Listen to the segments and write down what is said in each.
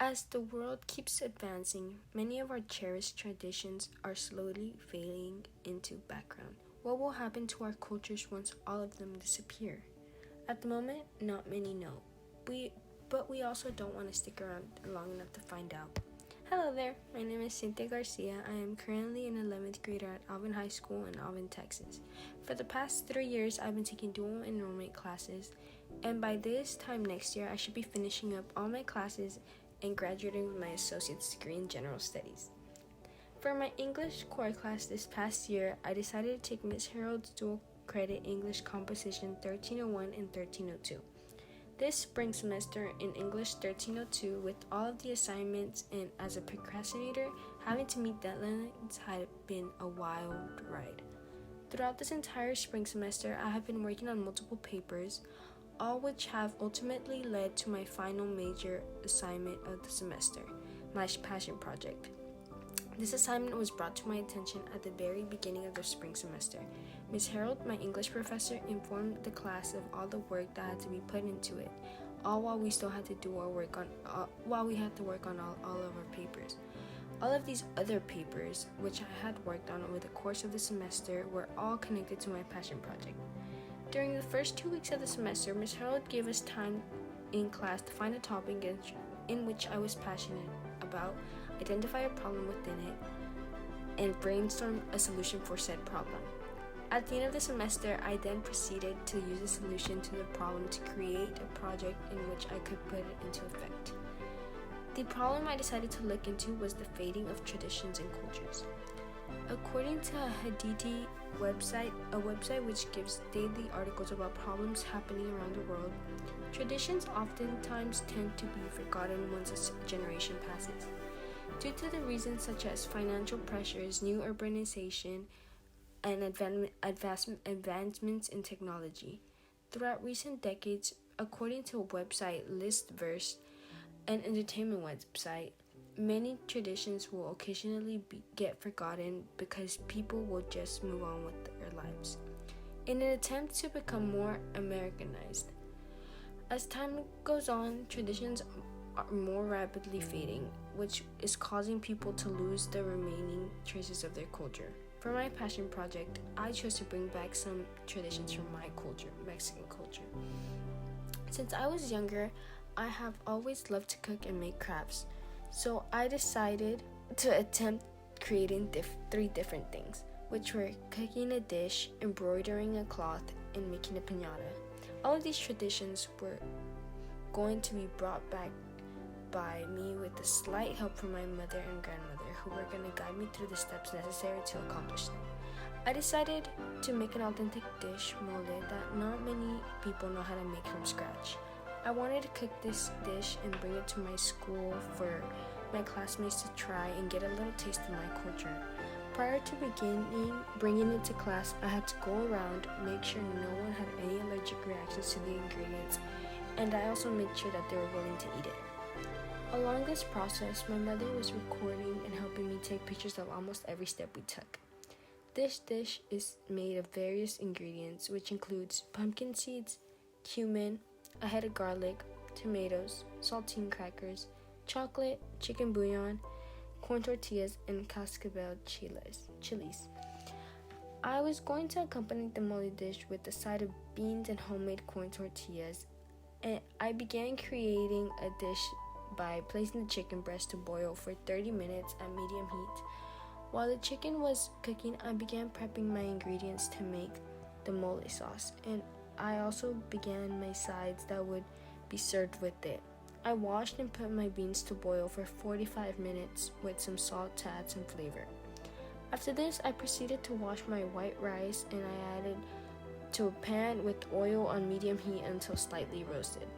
As the world keeps advancing, many of our cherished traditions are slowly fading into background. What will happen to our cultures once all of them disappear? At the moment, not many know. But we also don't want to stick around long enough to find out. Hello there, my name is Cynthia Garcia. I am currently an 11th grader at Alvin High School in Alvin, Texas. For the past 3 years, I've been taking dual enrollment classes, and by this time next year, I should be finishing up all my classes and graduating with my associate's degree in general studies. For my English core class this past year, I decided to take Miss Harold's dual credit English composition 1301 and 1302. This spring semester in English 1302, with all of the assignments and as a procrastinator, having to meet deadlines had been a wild ride. Throughout this entire spring semester, I have been working on multiple papers, all which have ultimately led to my final major assignment of the semester, my passion project. This assignment was brought to my attention at the very beginning of the spring semester. Ms. Harold, my English professor, informed the class of all the work that had to be put into it, all while we still had to do our work on all of our papers. All of these other papers, which I had worked on over the course of the semester, were all connected to my passion project. During the first 2 weeks of the semester, Ms. Harold gave us time in class to find a topic in which I was passionate about, identify a problem within it, and brainstorm a solution for said problem. At the end of the semester, I then proceeded to use a solution to the problem to create a project in which I could put it into effect. The problem I decided to look into was the fading of traditions and cultures. According to a Hadidi website, a website which gives daily articles about problems happening around the world, traditions oftentimes tend to be forgotten once a generation passes. Due to the reasons such as financial pressures, new urbanization, and advancements in technology. Throughout recent decades, according to a website, Listverse, an entertainment website, many traditions will occasionally get forgotten because people will just move on with their lives, in an attempt to become more Americanized. As time goes on, traditions are more rapidly fading, which is causing people to lose the remaining traces of their culture. For my passion project, I chose to bring back some traditions from my culture, Mexican culture. Since I was younger, I have always loved to cook and make crafts, so I decided to attempt creating 3 different things, which were cooking a dish, embroidering a cloth, and making a piñata. All of these traditions were going to be brought back by me with a slight help from my mother and grandmother, who were going to guide me through the steps necessary to accomplish them. I decided to make an authentic dish mole that not many people know how to make from scratch. I wanted to cook this dish and bring it to my school for my classmates to try and get a little taste of my culture. Prior to bringing it to class, I had to go around, make sure no one had any allergic reactions to the ingredients, and I also made sure that they were willing to eat it. Along this process, my mother was recording and helping me take pictures of almost every step we took. This dish is made of various ingredients, which includes pumpkin seeds, cumin, a head of garlic, tomatoes, saltine crackers, chocolate, chicken bouillon, corn tortillas, and cascabel chilies. I was going to accompany the mole dish with a side of beans and homemade corn tortillas, and I began creating a dish by placing the chicken breast to boil for 30 minutes at medium heat. While the chicken was cooking, I began prepping my ingredients to make the mole sauce, and I also began my sides that would be served with it. I washed and put my beans to boil for 45 minutes with some salt to add some flavor. After this, I proceeded to wash my white rice, and I added to a pan with oil on medium heat until slightly roasted.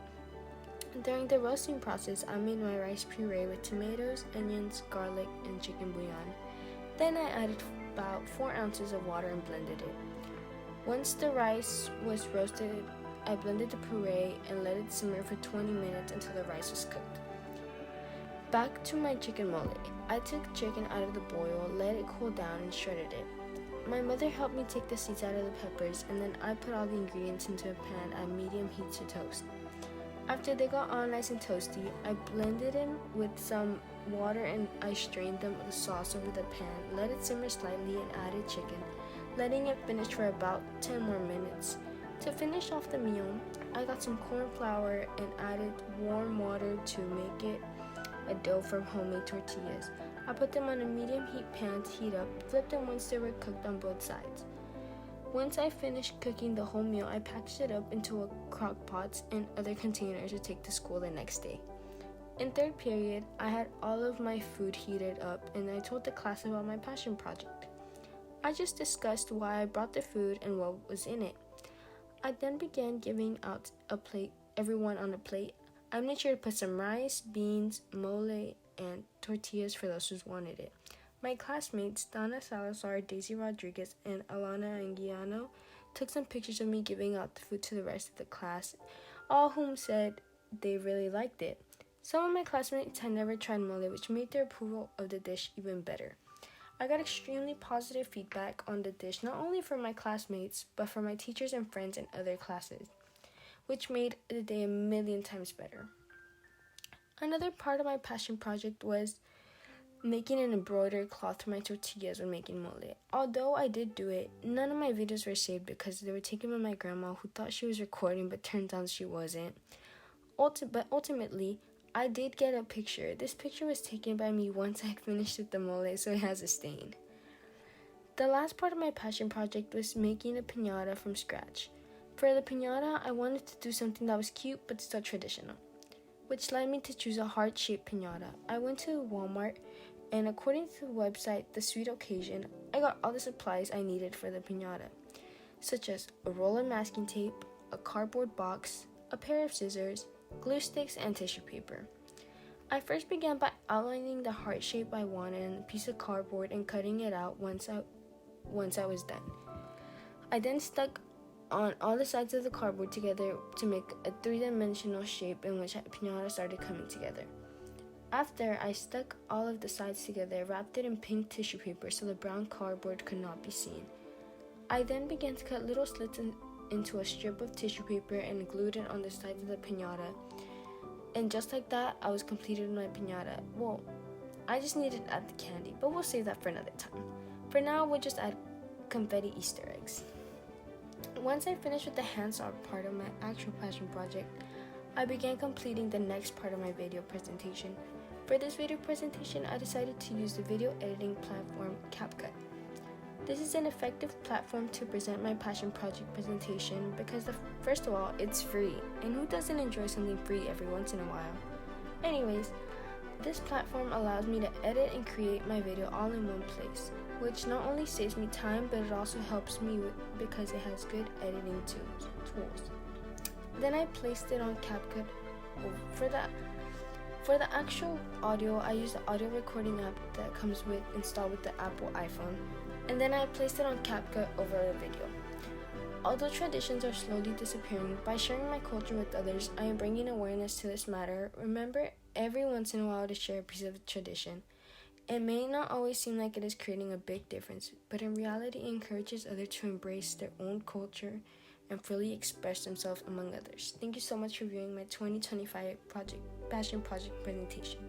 During the roasting process, I made my rice puree with tomatoes, onions, garlic, and chicken bouillon. Then I added about 4 ounces of water and blended it. Once the rice was roasted, I blended the puree and let it simmer for 20 minutes until the rice was cooked. Back to my chicken mole. I took chicken out of the boil, let it cool down, and shredded it. My mother helped me take the seeds out of the peppers, and then I put all the ingredients into a pan at medium heat to toast. After they got all nice and toasty, I blended them with some water and I strained the sauce over the pan, let it simmer slightly and added chicken, letting it finish for about 10 more minutes. To finish off the meal, I got some corn flour and added warm water to make it a dough from homemade tortillas. I put them on a medium heat pan to heat up, flipped them once they were cooked on both sides. Once I finished cooking the whole meal, I packaged it up into a crock pots and other containers to take to school the next day. In third period, I had all of my food heated up and I told the class about my passion project. I just discussed why I brought the food and what was in it. I then began giving out everyone on a plate. I made sure to put some rice, beans, mole, and tortillas for those who wanted it. My classmates, Donna Salazar, Daisy Rodriguez, and Alana Anguiano, took some pictures of me giving out the food to the rest of the class, all whom said they really liked it. Some of my classmates had never tried mole, which made their approval of the dish even better. I got extremely positive feedback on the dish, not only from my classmates, but from my teachers and friends in other classes, which made the day a million times better. Another part of my passion project was making an embroidered cloth for my tortillas when making mole. Although I did do it, none of my videos were saved because they were taken by my grandma, who thought she was recording but turns out she wasn't. But ultimately, I did get a picture. This picture was taken by me once I had finished with the mole, so it has a stain. The last part of my passion project was making a piñata from scratch. For the piñata, I wanted to do something that was cute but still traditional, which led me to choose a heart-shaped piñata. I went to Walmart, and according to the website The Sweet Occasion, I got all the supplies I needed for the piñata, such as a roll of masking tape, a cardboard box, a pair of scissors, glue sticks, and tissue paper. I first began by outlining the heart shape I wanted on a piece of cardboard and cutting it out once I was done. I then stuck on all the sides of the cardboard together to make a three-dimensional shape in which a piñata started coming together. After I stuck all of the sides together, wrapped it in pink tissue paper so the brown cardboard could not be seen. I then began to cut little slits into a strip of tissue paper and glued it on the sides of the piñata. And just like that, I was completed my piñata. Well, I just needed to add the candy, but we'll save that for another time. For now, we'll just add confetti Easter eggs. Once I finished with the hands-on part of my actual passion project, I began completing the next part of my video presentation. For this video presentation, I decided to use the video editing platform CapCut. This is an effective platform to present my passion project presentation because first of all, it's free, and who doesn't enjoy something free every once in a while? Anyways, this platform allows me to edit and create my video all in one place, which not only saves me time, but it also helps me because it has good editing tools. Then I placed it on CapCut. For the actual audio, I use the audio recording app that comes installed with the Apple iPhone, and then I placed it on CapCut over the video. Although traditions are slowly disappearing, by sharing my culture with others, I am bringing awareness to this matter. Remember every once in a while to share a piece of tradition. It may not always seem like it is creating a big difference, but in reality it encourages others to embrace their own culture and freely express themselves among others. Thank you so much for viewing my 2025 passion project presentation.